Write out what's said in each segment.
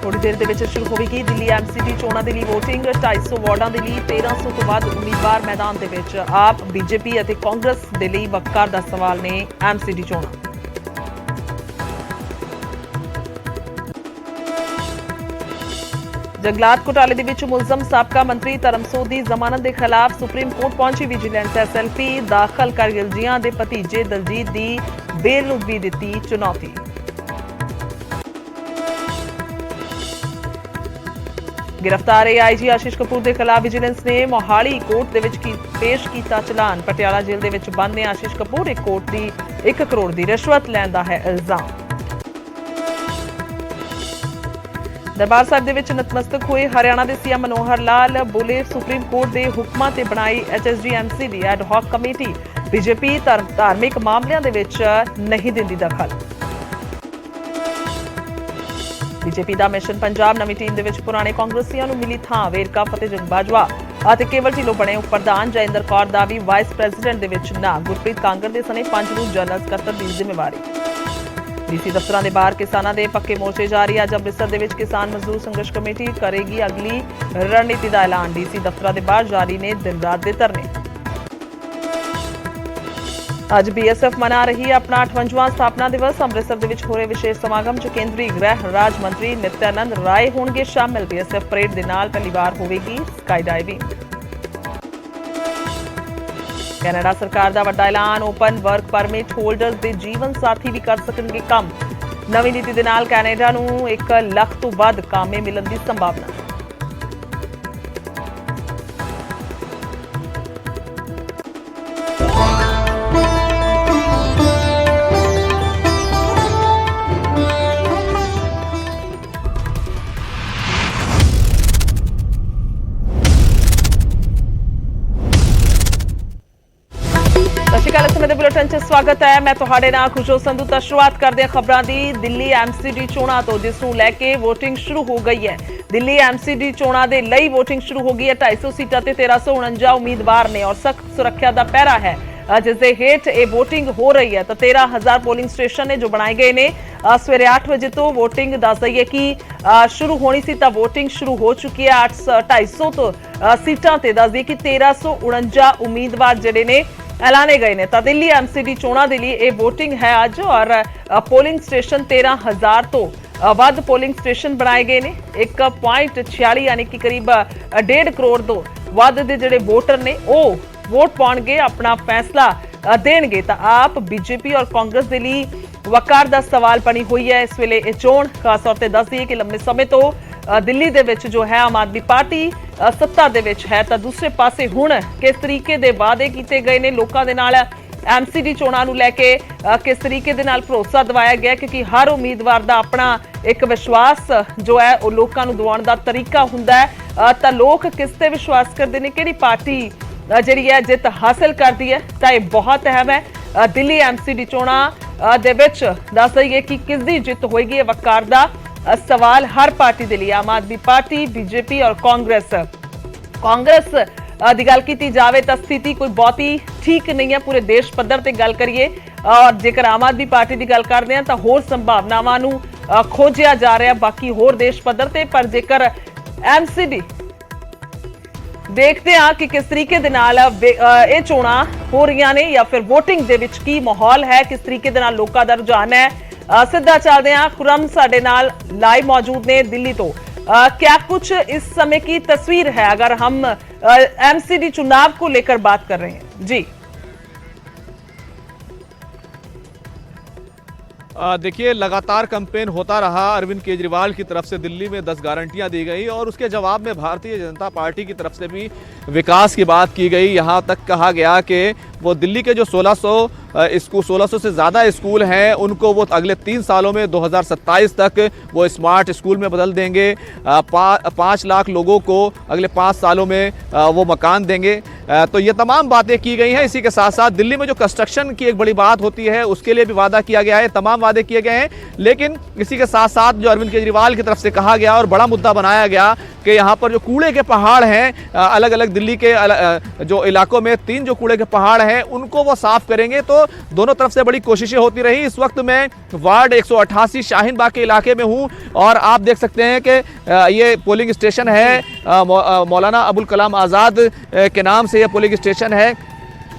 थोड़ी देर ਦੇ ਵਿੱਚ ਸ਼ੁਰੂ ਹੋਵੇਗੀ ਦਿੱਲੀ ਐਮਸੀਡੀ ਚੋਣਾਂ ਦੇ ਲਈ VOTING 250 ਵਾਰਡਾਂ ਦੇ ਲਈ 1300 ਤੋਂ ਵੱਧ ਉਮੀਦਵਾਰ ਮੈਦਾਨ ਦੇ ਵਿੱਚ। ਆਪ ਬੀਜੇਪੀ ਅਤੇ ਕਾਂਗਰਸ ਦੇ ਲਈ ਵੱਕਾਰ ਦਾ ਸਵਾਲ ਨੇ ਐਮਸੀਡੀ ਚੋਣਾਂ। जंगलात घोटाले ਦੇ ਵਿੱਚ ਮੁਲਜ਼ਮ ਸਾਬਕਾ ਮੰਤਰੀ ਧਰਮਸੋਤ ਦੀ ਜ਼ਮਾਨਤ ਦੇ ਖਿਲਾਫ ਸੁਪਰੀਮ ਕੋਰਟ ਪਹੁੰਚੀ ਵਿਜੀਲੈਂਸ ਐਸਐਲਪੀ ਦਾਖਲ ਕਾਰਗਿਲਜੀਆਂ ਦੇ ਭਤੀਜੇ ਦਲਜੀਤ ਦੀ ਬੇਲ ਨੂੰ ਵੀ ਦਿੱਤੀ ਚੁਣੌਤੀ। गिरफ्तार आईजी आशीष कपूर के खिलाफ विजिलेंस ने मोहाली कोर्ट दे विच पेश किया चलान। पटियाला जेल दे विच बंद ने आशीष कपूर 1 करोड़ की रिश्वत लैण दा है इल्जाम। दरबार साहिब दे विच नतमस्तक हुए हरियाणा के सीएम मनोहर लाल बोले सुप्रीम कोर्ट के हुक्मां ते बनाई HSGMC की एडहॉक कमेटी। बीजेपी धार्मिक मामलों के विच नहीं दिंदी दखल। बीजेपी का मिशन पंजाब नवीं टीम दे विच पुराने कांग्रेसियां नूं मिली थां। वेरका फतेहजंग बाजवा ਅਤੇ ਕੇਵਲ ਢਿੱਲੋਂ बने प्रधान। जयेंद्र कौर दा भी वाइस प्रेसिडेंट दे विच ना। गुरप्रीत कांगर दे सने 5 नूं जनरल सकੱਤਰ ਦੀ ਜ਼ਿੰਮੇਵਾਰੀ। डीसी दफ्तरां दे बाहर किसानां दे पक्के मोर्चे जारी। अज अमृतसर दे विच किसान मजदूर संघर्ष कमेटी करेगी अगली रणनीति का ऐलान। डीसी दफ्तरां दे बाहर जारी ने दिन रात दे धरने। ਅੱਜ BSF मना रही है अपना 58वां स्थापना दिवस। अमृतसर ਦੇ ਵਿੱਚ ਹੋ ਰਹੇ ਵਿਸ਼ੇਸ਼ ਸਮਾਗਮ 'ਚ ਕੇਂਦਰੀ ਗ੍ਰਹਿ ਰਾਜ ਮੰਤਰੀ ਨਿਤਿਆਨੰਦ ਰਾਏ ਹੋਣਗੇ ਸ਼ਾਮਿਲ। BSF ਪਰੇਡ ਦੇ ਨਾਲ ਪਹਿਲੀ ਵਾਰ ਹੋਵੇਗੀ ਸਕਾਈ ਡਾਈਵਿੰਗ। ਕੈਨੇਡਾ ਸਰਕਾਰ ਦਾ ਵੱਡਾ ਐਲਾਨ। ਓਪਨ ਵਰਕ ਪਰਮਿਟ ਹੋਲਡਰਸ ਦੇ ਜੀਵਨ ਸਾਥੀ ਵੀ ਕਰ ਸਕਣਗੇ ਕੰਮ। ਨਵੀਂ ਨੀਤੀ ਦੇ ਨਾਲ ਕੈਨੇਡਾ ਨੂੰ 1 ਲੱਖ ਤੋਂ ਵੱਧ ਕਾਮੇ ਮਿਲਣ ਦੀ ਸੰਭਾਵਨਾ। बुलेटिन च स्वागत है। मैं तुहाडे नाल खुशबू संधू। तो शुरुआत करते हैं खबरों की। दिल्ली MCD चोणां तो जिस नूं लैके वोटिंग शुरू हो गई है। दिल्ली MCD चोणां दे लई वोटिंग शुरू हो गई है। 250 सीटां ते 1349 उम्मीदवार ने और सख्त सुरक्षा का पहरा है जिसके हेठ ये वोटिंग हो रही है। तो 13,000 पोलिंग स्टेशन ने जो बनाए गए ने। सवेरे 8 बजे तो वोटिंग दस दईए कि शुरू होनी सी तो वोटिंग शुरू हो चुकी है। 250 तो सीटां ते दस दईए कि 1349 उम्मीदवार जिहड़े ने ऐलाने गए ने। तो दिल्ली MCD चोणां दे लई यह वोटिंग है अज और पोलिंग स्टेशन 13,000 तो वध पोलिंग स्टेशन बनाए गए ने। 1.46 यानी कि करीब 1.5 करोड़ तो वध दे जिहड़े वोटर ने वो वोट पाउणगे, अपना फैसला देणगे। तो आप बीजेपी और कांग्रेस के लिए वकार का सवाल बनी हुई है इस वेले यह चोण। खास तौर पर दस दईए कि लंबे समय तो दिल्ली दे विच जो है आम आदमी पार्टी सत्ता दे विच है। तो दूसरे पासे हुण किस तरीके दे वादे कीते गए ने लोकां दे नाल MCD चोणां नूं लैके किस तरीके दे नाल भरोसा दिवाया गया, क्योंकि हर उम्मीदवार दा अपना एक विश्वास जो है वो लोकां नूं दिवाउण दा तरीका हुंदा है। तो लोग किस ते विश्वास करदे ने, किहड़ी पार्टी जिहड़ी है जित हासिल करदी है। तो यह बहुत अहम है। दिल्ली MCD चोणां दे विच दस दईए कि किसदी जित होएगी, वकार दा सवाल हर पार्टी के लिए। आम आदमी पार्टी, बीजेपी और कांग्रेस की गल की जाए तो स्थिति कोई बहुत ही ठीक नहीं है पूरे देश पद्धर ते गल करिए। और जेकर आम आदमी पार्टी की गल करते हैं तो होर संभावनावां नूं खोजिया जा रहा है बाकी होर देश पद्धर ते। पर जेकर MCD देखते हैं कि किस तरीके दे नाल ये चोणां हो रही ने या फिर वोटिंग दे विच की माहौल है, किस तरीके दे नाल लोकां दा रुझान है। सीधा चलते हैं। खुरम साडे नाल लाइव मौजूद ने दिल्ली तो। क्या कुछ इस समय की तस्वीर है अगर हम MCD चुनाव को लेकर बात कर रहे हैं? जी देखिए, लगातार कैंपेन होता रहा। अरविंद केजरीवाल की तरफ से दिल्ली में 10 गारंटियां दी गई और उसके जवाब में भारतीय जनता पार्टी की तरफ से भी विकास की बात की गई। यहां तक कहा गया कि वो दिल्ली के जो 1600 से ज़्यादा स्कूल हैं उनको वो अगले 3 सालों में 2027 तक वो स्मार्ट स्कूल में बदल देंगे। 5 लाख लोगों को अगले 5 सालों में वो मकान देंगे। तो ये तमाम बातें की गई हैं। इसी के साथ साथ दिल्ली में जो कंस्ट्रक्शन की एक बड़ी बात होती है उसके लिए भी वादा किया गया है। तमाम वादे किए गए हैं, लेकिन इसी के साथ साथ जो अरविंद केजरीवाल की तरफ से कहा गया और बड़ा मुद्दा बनाया गया कि यहाँ पर जो कूड़े के पहाड़ हैं अलग अलग दिल्ली के जो इलाकों में 3 जो कूड़े के पहाड़ हैं उनको वो साफ करेंगे। तो दोनों तरफ से बड़ी कोशिशें होती रही। इस वक्त मैं वार्ड 188 शाहीन बाग के इलाके में हूँ और आप देख सकते हैं कि ये पोलिंग स्टेशन है, मौलाना अबुल कलाम आज़ाद के नाम से ये पोलिंग स्टेशन है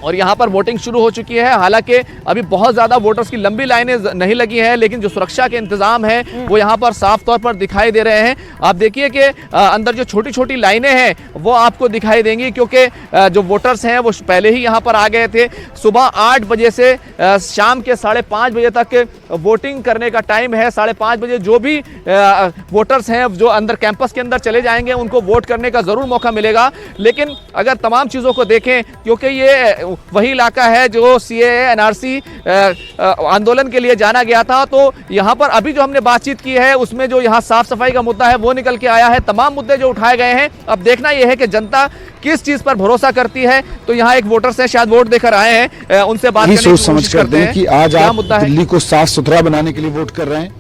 और यहाँ पर वोटिंग शुरू हो चुकी है। हालांकि अभी बहुत ज़्यादा वोटर्स की लंबी लाइनें नहीं लगी हैं, लेकिन जो सुरक्षा के इंतजाम हैं वो यहाँ पर साफ तौर पर दिखाई दे रहे हैं। आप देखिए कि अंदर जो छोटी छोटी लाइनें हैं वो आपको दिखाई देंगी, क्योंकि जो वोटर्स हैं वो पहले ही यहाँ पर आ गए थे। सुबह 8 बजे से शाम के 5:30 बजे तक वोटिंग करने का टाइम है। 5:30 बजे जो भी वोटर्स हैं जो अंदर कैंपस के अंदर चले जाएंगे उनको वोट करने का ज़रूर मौका मिलेगा। लेकिन अगर तमाम चीज़ों को देखें, क्योंकि ये वही इलाका है जो CAA NRC आंदोलन के लिए जाना गया था, तो यहाँ पर अभी जो हमने बातचीत की है उसमें जो यहाँ साफ सफाई का मुद्दा है वो निकल के आया है। तमाम मुद्दे जो उठाए गए हैं, अब देखना यह है कि जनता किस चीज पर भरोसा करती है। तो यहाँ एक वोटर से शायद वोट देकर आए हैं, उनसे बात करने की कोशिश करते हैं कि आज आप दिल्ली को साफ सुथरा बनाने के लिए वोट कर रहे हैं,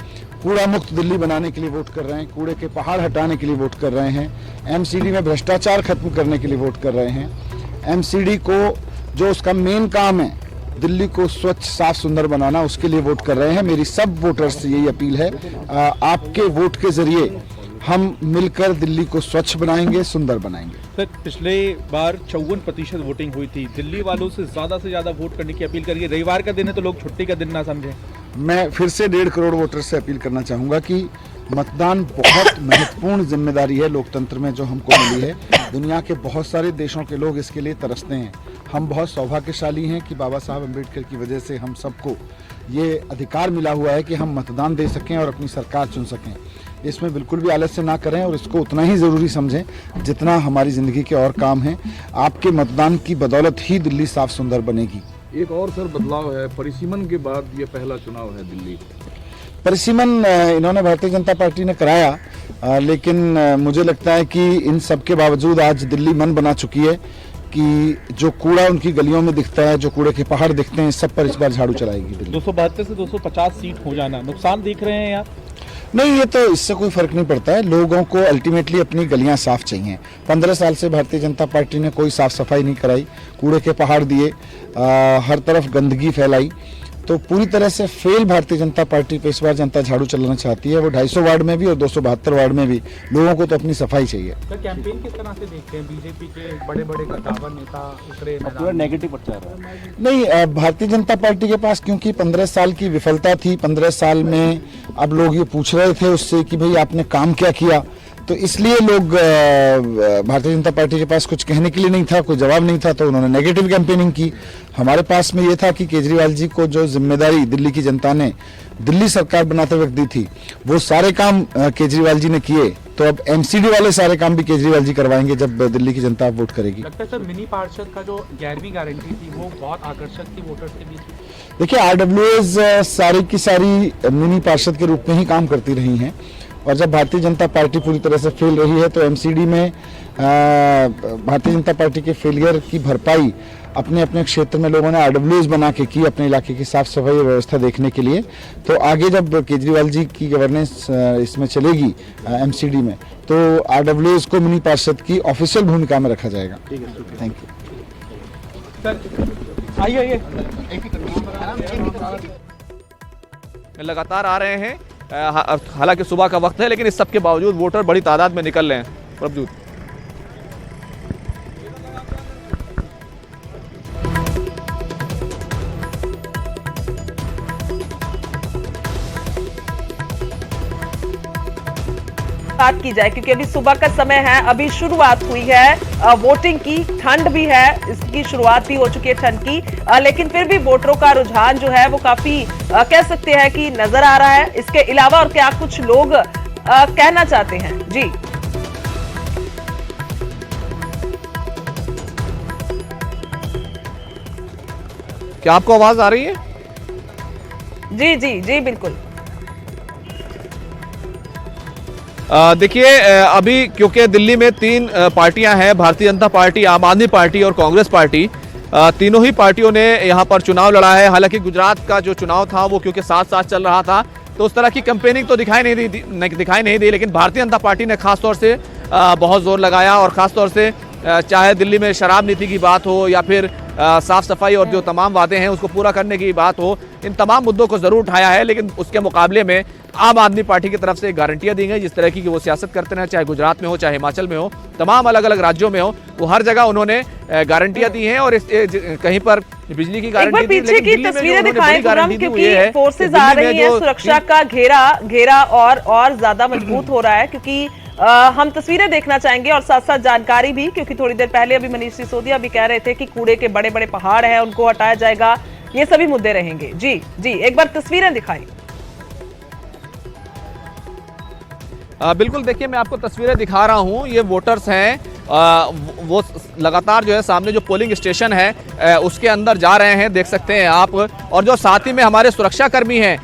कूड़ा मुक्त दिल्ली बनाने के लिए वोट कर रहे हैं, कूड़े के पहाड़ हटाने के लिए वोट कर रहे हैं, MCD में भ्रष्टाचार खत्म करने के लिए वोट कर रहे हैं। MCD को जो उसका मेन काम है दिल्ली को स्वच्छ साफ सुंदर बनाना, उसके लिए वोट कर रहे हैं। मेरी सब वोटर्स से यही अपील है, आपके वोट के जरिए हम मिलकर दिल्ली को स्वच्छ बनाएंगे, सुंदर बनाएंगे। सर, पिछले बार 54% वोटिंग हुई थी। दिल्ली वालों से ज्यादा वोट करने की अपील करिए। रविवार का दिन है तो लोग छुट्टी का दिन ना समझें। मैं फिर से 1.5 करोड़ वोटर से अपील करना चाहूँगा कि मतदान बहुत महत्वपूर्ण जिम्मेदारी है लोकतंत्र में जो हमको मिली है। दुनिया के बहुत सारे देशों के लोग इसके लिए तरसते हैं। हम बहुत सौभाग्यशाली हैं कि बाबा साहब अम्बेडकर की वजह से हम सबको ये अधिकार मिला हुआ है कि हम मतदान दे सकें और अपनी सरकार चुन सकें। इसमें बिल्कुल भी आलस्य ना करें और इसको उतना ही ज़रूरी समझें जितना हमारी ज़िंदगी के और काम हैं। आपके मतदान की बदौलत ही दिल्ली साफ सुंदर बनेगी। एक और सर बदलाव है, परिसीमन के बाद ये पहला चुनाव है दिल्ली। परिसीमन इन्होंने भारतीय जनता पार्टी ने कराया, लेकिन मुझे लगता है कि इन सब के बावजूद आज दिल्ली मन बना चुकी है कि जो कूड़ा उनकी गलियों में दिखता है, जो कूड़े के पहाड़ दिखते हैं, सब पर इस बार झाड़ू चलाएगी दिल्ली। 272 से 250 सीट हो जाना नुकसान दिख रहे हैं यहाँ? नहीं, ये तो इससे कोई फर्क नहीं पड़ता है। लोगों को अल्टीमेटली अपनी गलियां साफ चाहिए। 15 साल से भारतीय जनता पार्टी ने कोई साफ सफाई नहीं कराई, कूड़े के पहाड़ दिए, हर तरफ गंदगी फैलाई। तो पूरी तरह से फेल भारतीय जनता पार्टी पे इस बार जनता झाड़ू चलाना चाहती है। वो 250 वार्ड में भी और 272 वार्ड में भी लोगों को तो अपनी सफाई चाहिए। सर, कैंपेन किस तरह से देखते हैं? बीजेपी के बड़े कद्दावर नेता उतरे, पूरा नेगेटिव प्रचार है। नहीं, भारतीय जनता पार्टी के पास क्योंकि 15 साल की विफलता थी, 15 साल में अब लोग ये पूछ रहे थे उससे कि भाई आपने काम क्या किया, तो इसलिए लोग भारतीय जनता पार्टी के पास कुछ कहने के लिए नहीं था, कोई जवाब नहीं था, तो उन्होंने नेगेटिव कैंपेनिंग की। हमारे पास में ये था कि केजरीवाल जी को जो जिम्मेदारी दिल्ली की जनता ने दिल्ली सरकार बनाते वक्त दी थी वो सारे काम केजरीवाल जी ने किए, तो अब MCD वाले सारे काम भी केजरीवाल जी करवाएंगे जब दिल्ली की जनता वोट करेगी। लगता है सर मिनी पार्षद का जो 11वीं गारंटी थी वो बहुत आकर्षक थी वोटर्स के बीच। देखिए, RWAs सारी की सारी मिनी पार्षद के रूप में ही काम करती रही हैं और जब भारतीय जनता पार्टी पूरी तरह से फेल रही है तो MCD में भारतीय जनता पार्टी के फेलियर की भरपाई अपने अपने क्षेत्र में लोगों ने RWAs बना के की अपने इलाके की साफ सफाई व्यवस्था देखने के लिए। तो आगे जब केजरीवाल जी की गवर्नेंस इसमें चलेगी MCD में, तो RWAs को मिनी पार्षद की ऑफिशियल भूमिका में रखा जाएगा। Thank you sir. आइए लगातार आ रहे हैं। हालांकि सुबह का वक्त है, लेकिन इस सब के बावजूद वोटर बड़ी तादाद में निकल रहे हैं। प्रभजोत, बात की जाए, क्योंकि अभी सुबह का समय है, अभी शुरुआत हुई है वोटिंग की, ठंड भी है, इसकी शुरुआत भी हो चुकी है ठंड की, लेकिन फिर भी वोटरों का रुझान जो है वो काफी कह सकते हैं कि नजर आ रहा है। इसके अलावा और क्या कुछ लोग कहना चाहते हैं? जी क्या आपको आवाज आ रही है? जी जी जी बिल्कुल। देखिए, अभी क्योंकि दिल्ली में 3 पार्टियां हैं, भारतीय जनता पार्टी, आम आदमी पार्टी और कांग्रेस पार्टी, तीनों ही पार्टियों ने यहां पर चुनाव लड़ा है। हालांकि गुजरात का जो चुनाव था वो क्योंकि साथ साथ चल रहा था तो उस तरह की कैंपेनिंग तो दिखाई नहीं दी, लेकिन भारतीय जनता पार्टी ने खासतौर से बहुत जोर लगाया और ख़ासतौर से चाहे दिल्ली में शराब नीति की बात हो या फिर साफ सफाई और जो तमाम वादे हैं उसको पूरा करने की बात हो, इन तमाम मुद्दों को ज़रूर उठाया है। लेकिन उसके मुकाबले में आम आदमी पार्टी की तरफ से गारंटियां दी गई जिस तरह की वो सियासत करते हैं, चाहे गुजरात में हो, चाहे हिमाचल में हो, तमाम अलग अलग राज्यों में हो, वो हर जगह उन्होंने गारंटियां दी हैं। और कहीं पर बिजली की गारंटी दी, पीछे की तस्वीरें दिखाएं खुर्रम, क्योंकि फोर्सेज आ रही हैं, सुरक्षा का घेरा और ज्यादा मजबूत हो रहा है, क्योंकि हम तस्वीरें देखना चाहेंगे और साथ साथ जानकारी भी, क्योंकि थोड़ी देर पहले अभी मनीष सिसोदिया भी कह रहे थे कि कूड़े के बड़े बड़े पहाड़ हैं उनको हटाया जाएगा, ये सभी मुद्दे रहेंगे। जी जी, एक बार तस्वीरें दिखाई। बिल्कुल, देखिए मैं आपको तस्वीरें दिखा रहा हूँ, ये वोटर्स हैं, वो लगातार जो है सामने जो पोलिंग स्टेशन है उसके अंदर जा रहे हैं, देख सकते हैं आप। और जो साथ ही में हमारे सुरक्षाकर्मी हैं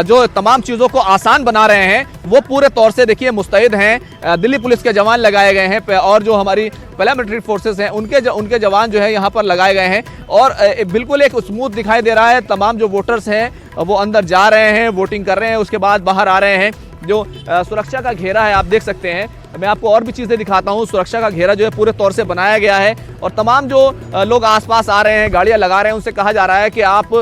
जो तमाम चीज़ों को आसान बना रहे हैं, वो पूरे तौर से देखिए मुस्तैद हैं। दिल्ली पुलिस के जवान लगाए गए हैं और जो हमारी पैरामिलिट्री फोर्सेस हैं उनके जवान जो है यहाँ पर लगाए गए हैं। और बिल्कुल एक स्मूथ दिखाई दे रहा है, तमाम जो वोटर्स हैं वो अंदर जा रहे हैं, वोटिंग कर रहे हैं, उसके बाद बाहर आ रहे हैं। जो सुरक्षा का घेरा है आप देख सकते हैं, मैं आपको और भी चीज़ें दिखाता हूँ। सुरक्षा का घेरा जो है पूरे तौर से बनाया गया है और तमाम जो लोग आसपास आ रहे हैं, गाड़ियां लगा रहे हैं, उनसे कहा जा रहा है कि आप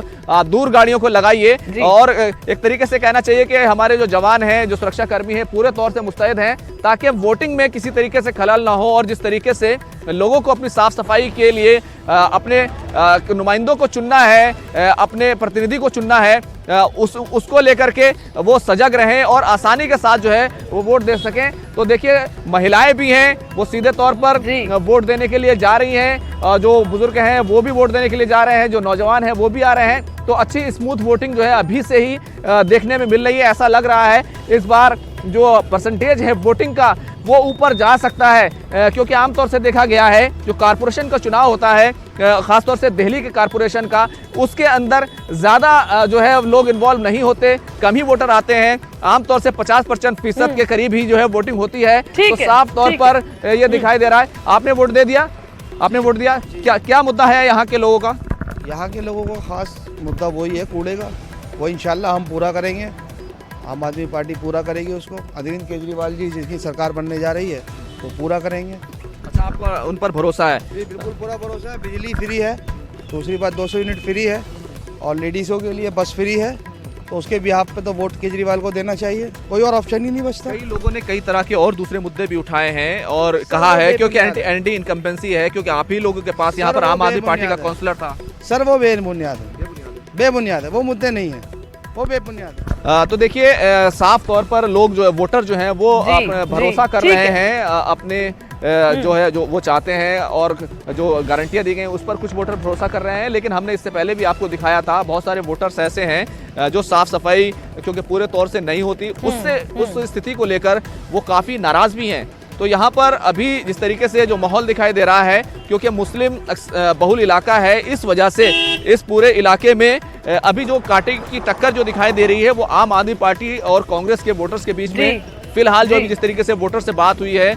दूर गाड़ियों को लगाइए। और एक तरीके से कहना चाहिए कि हमारे जो जवान हैं, जो सुरक्षा कर्मी हैं, पूरे तौर से मुस्तैद हैं ताकि वोटिंग में किसी तरीके से खलल ना हो। और जिस तरीके से लोगों को अपनी साफ सफाई के लिए अपने नुमाइंदों को चुनना है, अपने प्रतिनिधि को चुनना है, उसको लेकर के वो सजग रहें और आसानी के साथ जो है वो वोट दे सकें। तो देखिए महिलाएं भी हैं, वो सीधे तौर पर वोट देने के लिए जा रही हैं, जो बुजुर्ग हैं वो भी वोट देने के लिए जा रहे हैं, जो नौजवान हैं वो भी आ रहे हैं। तो अच्छी स्मूथ वोटिंग जो है अभी से ही देखने में मिल रही है। ऐसा लग रहा है इस बार जो परसेंटेज है वोटिंग का वो ऊपर जा सकता है, क्योंकि आमतौर से देखा गया है जो कारपोरेशन का चुनाव होता है, खासतौर से दिल्ली के कारपोरेशन का, उसके अंदर ज़्यादा जो है लोग इन्वॉल्व नहीं होते, कम ही वोटर आते हैं। आमतौर से 50% के करीब ही जो है वोटिंग होती है। तो साफ तौर पर ये दिखाई दे रहा है। आपने वोट दे दिया, आपने वोट दिया, क्या मुद्दा है यहाँ के लोगों का? यहाँ के लोगों का खास मुद्दा वही है कूड़े का, वो इंशाल्लाह हम पूरा करेंगे, आम आदमी पार्टी पूरा करेगी उसको। अरविंद केजरीवाल जी जिसकी सरकार बनने जा रही है वो पूरा करेंगे। अच्छा, आपका उन पर भरोसा है? जी बिल्कुल पूरा भरोसा है। बिजली फ्री है, दूसरी बात 200 यूनिट फ्री है और लेडीज़ों के लिए बस फ्री है, तो उसके बिहाफ पे तो वोट केजरीवाल को देना चाहिए, कोई और ऑप्शन ही नहीं बचता। कई लोगों ने कई तरह के और दूसरे मुद्दे भी उठाए हैं और कहा है क्योंकि एंटी इनकम्पेंसी है, क्योंकि आप ही लोगों के पास यहाँ पर आम आदमी पार्टी का काउंसलर था। सर वो बेबुनियाद है, वो मुद्दे नहीं है, वो बेबुनियाद है। तो देखिए साफ तौर पर लोग जो है वोटर जो हैं वो भरोसा कर रहे हैं अपने जो वो चाहते हैं, और जो गारंटियां दी गई उस पर कुछ वोटर भरोसा कर रहे हैं। लेकिन हमने इससे पहले भी आपको दिखाया था बहुत सारे वोटर्स ऐसे हैं जो साफ सफाई क्योंकि पूरे तौर से नहीं होती, उस स्थिति को लेकर वो काफ़ी नाराज़ भी हैं। तो यहाँ पर अभी जिस तरीके से जो माहौल दिखाई दे रहा है, क्योंकि मुस्लिम बहुल इलाका है, इस वजह से इस पूरे इलाके में अभी जो कांटे की टक्कर जो दिखाई दे रही है वो आम आदमी पार्टी और कांग्रेस के वोटर्स के बीच में फिलहाल जो जिस तरीके से वोटर से बात हुई है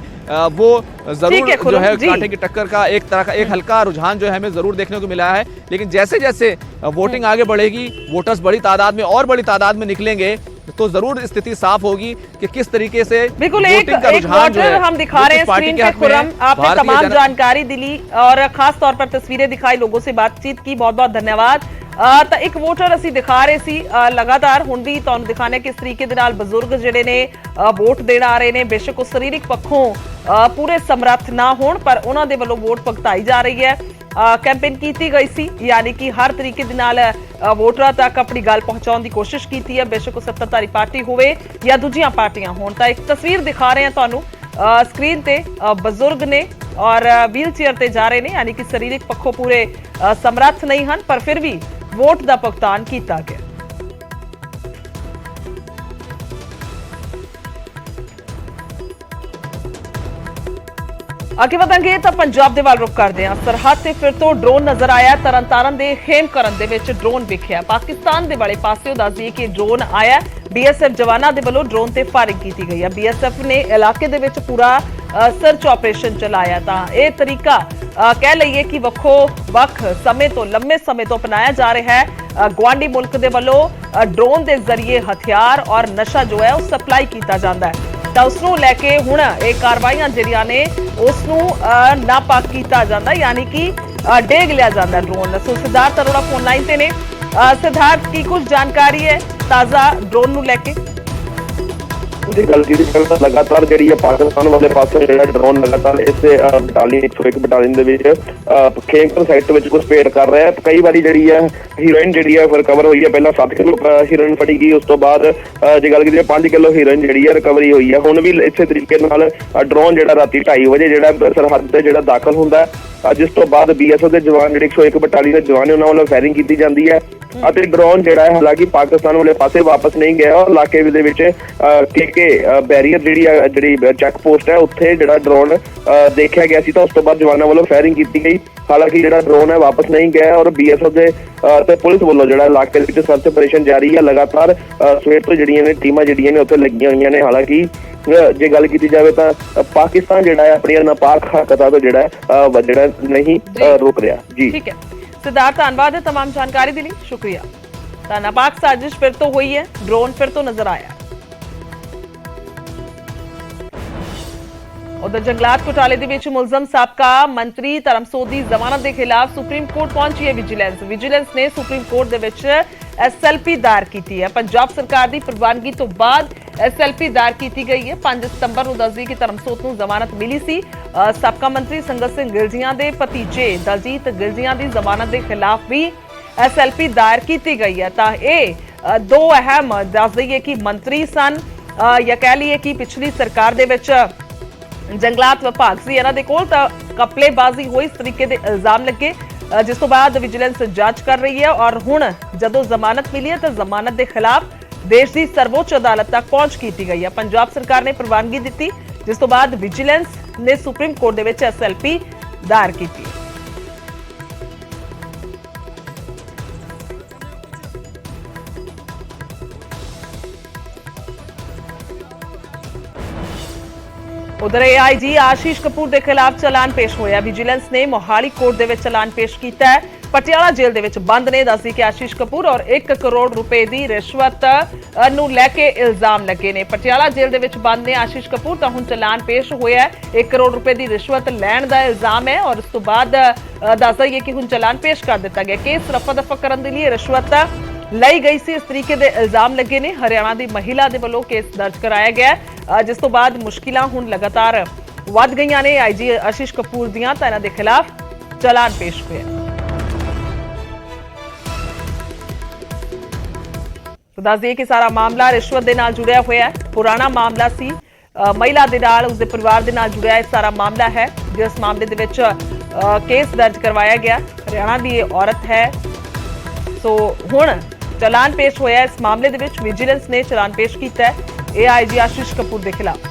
वो जरूर जो है कांटे की टक्कर का एक तरह का एक हल्का रुझान जो है हमें जरूर देखने को मिला है। लेकिन जैसे जैसे वोटिंग आगे बढ़ेगी, वोटर्स बड़ी तादाद में और बड़ी तादाद में निकलेंगे, तो जरूर स्थिति साफ होगी कि किस तरीके से बिल्कुल एक वोटर हम दिखा रहे हैं स्क्रीन पे खुर्रम, आपने तमाम जानकारी दी और खास तौर पर तस्वीरें दिखाई, लोगों से बातचीत की, बहुत बहुत धन्यवाद। ਤਾਂ ਇੱਕ ਵੋਟਰ ਅਸੀਂ ਦਿਖਾ ਰਹੇ ਸੀ ਲਗਾਤਾਰ, ਹੁਣ ਵੀ ਤੁਹਾਨੂੰ ਦਿਖਾਣੇ ਕਿਸ ਤਰੀਕੇ ਦੇ ਨਾਲ ਬਜ਼ੁਰਗ ਜਿਹੜੇ ਨੇ ਵੋਟ ਦੇਣ ਆ ਰਹੇ ਨੇ। ਬੇਸ਼ੱਕ ਉਹ ਸਰੀਰਕ ਪੱਖੋਂ ਪੂਰੇ ਸਮਰੱਥ ਨਾ ਹੋਣ, ਪਰ ਉਹਨਾਂ ਦੇ ਵੱਲੋਂ ਵੋਟ ਭਗਤਾਈ ਜਾ ਰਹੀ ਹੈ। कैंपेन की गई सी, यानी कि हर तरीके दे नाल वोटरां तक अपनी गल पहुंचाउण दी कोशिश की है, बेशक वो सत्ताधारी पार्टी होवे या दूजियां पार्टियां होण। तां एक तस्वीर दिखा रहे हैं तुहानूं स्क्रीन ते, बजुर्ग ने और व्हील चेयर ते जा रहे ने, यानी कि शरीरिक पक्षों पूरे समर्थ नहीं हैं, पर फिर भी वोट दा भुगतान किया गया। ਅੱਗੇ ਵਧਾਂਗੇ ਤਾਂ ਪੰਜਾਬ ਦੇ ਵੱਲ ਰੁਖ ਕਰਦੇ ਹਾਂ। ਸਰਹੱਦ ਤੇ ਫਿਰ ਤੋਂ ਡਰੋਨ ਨਜ਼ਰ ਆਇਆ। ਤਰਨਤਾਰਨ ਦੇ ਖੇਮਕਰਨ ਦੇ ਵਿੱਚ ਡਰੋਨ ਵਿਖਿਆ। ਪਾਕਿਸਤਾਨ ਦੇ ਵਾਲੇ ਪਾਸਿਓਂ ਦੱਸ ਦਈਏ ਕਿ ਡਰੋਨ ਆਇਆ। BSF ਜਵਾਨਾਂ ਦੇ ਵੱਲੋਂ ਡਰੋਨ ਤੇ ਫਾਇਰਿੰਗ ਕੀਤੀ ਗਈ ਹੈ। BSF ਨੇ ਇਲਾਕੇ ਦੇ ਵਿੱਚ ਪੂਰਾ ਸਰਚ ਆਪਰੇਸ਼ਨ ਚਲਾਇਆ। ਤਾਂ ਇਹ ਤਰੀਕਾ ਕਹਿ ਲਈਏ ਕਿ ਵੱਖ ਸਮੇਂ ਤੋਂ ਲੰਮੇ ਸਮੇਂ ਤੋਂ ਅਪਣਾਇਆ ਜਾ ਰਿਹਾ ਹੈ। ਗੁਆਂਢੀ ਮੁਲਕ ਦੇ ਵੱਲੋਂ ਡਰੋਨ ਦੇ ਜ਼ਰੀਏ ਹਥਿਆਰ ਔਰ ਨਸ਼ਾ ਜੋ ਹੈ ਉਹ ਸਪਲਾਈ ਕੀਤਾ ਜਾਂਦਾ ਹੈ। ਤਾਂ ਉਸ ਨੂੰ ਲੈ ਕੇ ਹੁਣ ਇਹ ਕਾਰਵਾਈਆਂ ਜਿਹੜੀਆਂ ਨੇ ਉਸ ਨੂੰ ਨਾਪਾਕ ਕੀਤਾ ਜਾਂਦਾ, ਯਾਨੀ ਕਿ ਡੇਗ ਲਿਆ ਜਾਂਦਾ ਡਰੋਨ। ਸੋ ਸਿਧਾਰਥ ਅਰੋੜਾ ਫੋਨ ਲਾਈਨ ਤੇ ਨੇ। ਸਿਧਾਰਥ, ਕੀ ਕੁਝ ਜਾਣਕਾਰੀ ਹੈ ਤਾਜ਼ਾ ਡਰੋਨ ਨੂੰ ਲੈ ਕੇ? ਦੀ ਗੱਲ ਕੀਤੀ ਜਾਵੇ ਲਗਾਤਾਰ ਜਿਹੜੀ ਹੈ ਪਾਕਿਸਤਾਨ ਵਾਲੇ ਪਾਸੋਂ ਜਿਹੜਾ ਡਰੋਨ ਲਗਾਤਾਰ ਇਸੇ ਬਟਾਲੀਅਨ 101 ਬਟਾਲੀਅਨ ਦੇ ਵਿੱਚ ਖੇਮਕਰ ਸਾਈਟ ਵਿੱਚ ਘੁਸਪੈਠ ਕਰ ਰਿਹਾ ਹੈ। ਕਈ ਵਾਰੀ ਜਿਹੜੀ ਹੈ ਹੀਰੋਇਨ ਜਿਹੜੀ ਹੈ ਰਿਕਵਰ ਹੋਈ ਹੈ। ਪਹਿਲਾਂ 7 ਕਿਲੋ ਹੀਰੋਇਨ ਫੜੀ ਗਈ, ਉਸ ਤੋਂ ਬਾਅਦ ਜੇ ਗੱਲ ਕੀਤੀ 5 ਕਿਲੋ ਹੀਰੋਇਨ ਜਿਹੜੀ ਹੈ ਰਿਕਵਰੀ ਹੋਈ ਹੈ। ਹੁਣ ਵੀ ਇਸੇ ਤਰੀਕੇ ਨਾਲ ਡਰੋਨ ਜਿਹੜਾ ਰਾਤੀ 2:30 ਵਜੇ ਜਿਹੜਾ ਸਰਹੱਦ ਤੇ ਜਿਹੜਾ ਦਾਖਲ ਹੁੰਦਾ ਹੈ, ਜਿਸ ਤੋਂ ਬਾਅਦ BSF ਦੇ ਜਵਾਨ ਜਿਹੜੇ 101 ਬਟਾਲੀਅਨ ਦੇ ਜਵਾਨ ਨੇ ਉਹਨਾਂ ਵੱਲੋਂ ਫਾਇਰਿੰਗ ਕੀਤੀ ਜਾਂਦੀ ਹੈ ਅਤੇ ਡਰੋਨ ਜਿਹੜਾ ਹੈ ਹਾਲਾਂਕਿ ਪਾਕਿਸਤਾਨ ਵਾਲੇ ਪਾਸੇ ਵਾਪਸ ਨਹੀਂ ਗਿਆ ਔਰ ਇਲਾਕੇ ਦੇ ਵਿੱਚ ਕੇ ਬੈਰੀਅਰ ਜਿਹੜੀ ਚੈੱਕ ਪੋਸਟ ਹੈ ਉੱਥੇ ਜਿਹੜਾ ਡਰੋਨ ਦੇਖਿਆ ਗਿਆ ਸੀ ਤਾਂ ਉਸ ਤੋਂ ਬਾਅਦ ਜਵਾਨਾਂ ਵੱਲੋਂ ਫਾਇਰਿੰਗ ਕੀਤੀ ਗਈ। ਹਾਲਾਂਕਿ ਜਿਹੜਾ ਡਰੋਨ ਹੈ ਵਾਪਸ ਨਹੀਂ ਗਿਆ ਔਰ BSF ਦੇ ਤੇ ਪੁਲਿਸ ਵੱਲੋਂ ਜਿਹੜਾ ਇਲਾਕੇ ਦੇ ਵਿੱਚ ਸਰਚ ਆਪਰੇਸ਼ਨ ਜਾਰੀ ਹੈ। ਲਗਾਤਾਰ ਸਵੇਰ ਤੋਂ ਜਿਹੜੀਆਂ ਨੇ ਟੀਮਾਂ ਜਿਹੜੀਆਂ ਨੇ ਉੱਥੇ ਲੱਗੀਆਂ ਹੋਈਆਂ ਨੇ। ਹਾਲਾਂਕਿ ਜੇ ਗੱਲ ਕੀਤੀ ਜਾਵੇ ਤਾਂ ਪਾਕਿਸਤਾਨ ਜਿਹੜਾ ਹੈ ਆਪਣੀਆਂ ਨਾਪਾਕ ਹਰਕਤਾਂ ਤੋਂ ਜਿਹੜਾ ਨਹੀਂ ਰੁਕ ਰਿਹਾ। ਜੀ ਠੀਕ ਹੈ ਸਿਧਾਰਥ, ਧੰਨਵਾਦ ਹੈ तमाम ਜਾਣਕਾਰੀ ਦੇ ਲਈ, ਸ਼ੁਕਰੀਆ। ਤਾਂ ਨਾਪਾਕ ਸਾਜ਼ਿਸ਼ ਫਿਰ ਤੋਂ ਹੋਈ ਹੈ, ਡਰੋਨ ਫਿਰ ਤੋਂ ਨਜ਼ਰ ਆਇਆ। उधर जंगलात घोटाले ਦੇ ਵਿੱਚ ਮੁਲਜ਼ਮ ਸਾਬਕਾ ਮੰਤਰੀ ਧਰਮਸੋਤ ਦੀ ਜ਼ਮਾਨਤ ਦੇ ਖਿਲਾਫ ਸੁਪਰੀਮ ਕੋਰਟ ਪਹੁੰਚੀ ਹੈ ਵਿਜੀਲੈਂਸ ਨੇ ਸੁਪਰੀਮ ਕੋਰਟ ਦੇ ਵਿੱਚ SLP ਦਾਇਰ ਕੀਤੀ ਹੈ। ਪੰਜਾਬ ਸਰਕਾਰ ਦੀ ਪ੍ਰਵਾਨਗੀ ਤੋਂ ਬਾਅਦ SLP ਦਾਇਰ ਕੀਤੀ ਗਈ ਹੈ। 5 ਸਤੰਬਰ ਨੂੰ ਦੱਸਦੀ ਕਿ ਧਰਮਸੋਤ ਨੂੰ ਜ਼ਮਾਨਤ ਮਿਲੀ ਸੀ। ਸਾਬਕਾ ਮੰਤਰੀ ਸੰਗਤ ਸਿੰਘ ਗਿਲਜੀਆਂ ਦੇ ਭਤੀਜੇ ਦਲਜੀਤ ਗਿਲਜੀਆਂ ਦੀ ਜ਼ਮਾਨਤ ਦੇ ਖਿਲਾਫ ਵੀ SLP ਦਾਇਰ ਕੀਤੀ ਗਈ ਹੈ। ਤਾਂ ਇਹ ਦੋ ਅਹਿਮ ਦੱਸ ਦਈਏ ਕਿ ਮੰਤਰੀ ਸਨ ਜਾਂ ਕਹਿ ਲਈਏ ਕਿ ਪਿਛਲੀ ਸਰਕਾਰ ਦੇ ਵਿੱਚ ਜੰਗਲਾਤ ਵਿਭਾਗ ਸੀ ਇਹਨਾਂ ਦੇ ਕੋਲ, ਤਾਂ ਕਪਲੇਬਾਜ਼ੀ ਹੋਈ ਇਸ ਤਰੀਕੇ ਦੇ ਇਲਜ਼ਾਮ ਲੱਗੇ, ਜਿਸ ਤੋਂ ਬਾਅਦ ਵਿਜੀਲੈਂਸ ਜਾਂਚ ਕਰ ਰਹੀ ਹੈ ਔਰ ਹੁਣ ਜਦੋਂ ਜ਼ਮਾਨਤ ਮਿਲੀ ਹੈ ਤਾਂ ਜ਼ਮਾਨਤ ਦੇ ਖਿਲਾਫ ਦੇਸ਼ ਦੀ ਸਰਵੋੱਚ ਅਦਾਲਤ ਤੱਕ ਪਹੁੰਚ ਕੀਤੀ ਗਈ ਹੈ। ਪੰਜਾਬ ਸਰਕਾਰ ਨੇ ਪ੍ਰਵਾਨਗੀ ਦਿੱਤੀ, ਜਿਸ ਤੋਂ ਬਾਅਦ ਵਿਜੀਲੈਂਸ ਨੇ ਸੁਪਰੀਮ ਕੋਰਟ ਦੇ ਵਿੱਚ SLP ਦਾਇਰ ਕੀਤੀ। उधर AIG आशीष कपूर के खिलाफ चलान पेश होया। विजिलेंस ने मोहाली कोर्ट दे विच चलान पेश किया है। पटियाला जेल दे विच बंद ने दसदी कि आशीष कपूर और 1 करोड़ रुपए की रिश्वत नूं लैके इल्जाम लगे ने। पटियाला जेल दे विच बंद ने आशीष कपूर, तो हुण चलान पेश होया है। 1 करोड़ रुपए की रिश्वत लैण दा इल्जाम है और उस तो बाद दस दईए कि हुण चलान पेश कर दिता गया। केस रफा दफा करन दे लई रिश्वत ਲਈ गई सी, इस तरीके के इल्जाम लगे ने। हरियाणा की महिला के वालों केस दर्ज कराया गया, जिस तो बाद मुश्किलां हुण लगातार वध गईयां ने। IG आशीष कपूर दियां तां इन्हां दे खिलाफ चलान पेश होया। तो दस दिए कि सारा मामला रिश्वत के नाल जुड़िया होया है। पुराना मामला सी, महिला के नाल उसके परिवार के नाल जुड़िया यह सारा मामला है, जिस मामले दे विच केस दर्ज करवाया गया। हरियाणा की औरत है। सो हुण चलान पेश होया इस मामले दे विच विजिलेंस ने चलान पेश किया है AIG आशीष कपूर के खिलाफ।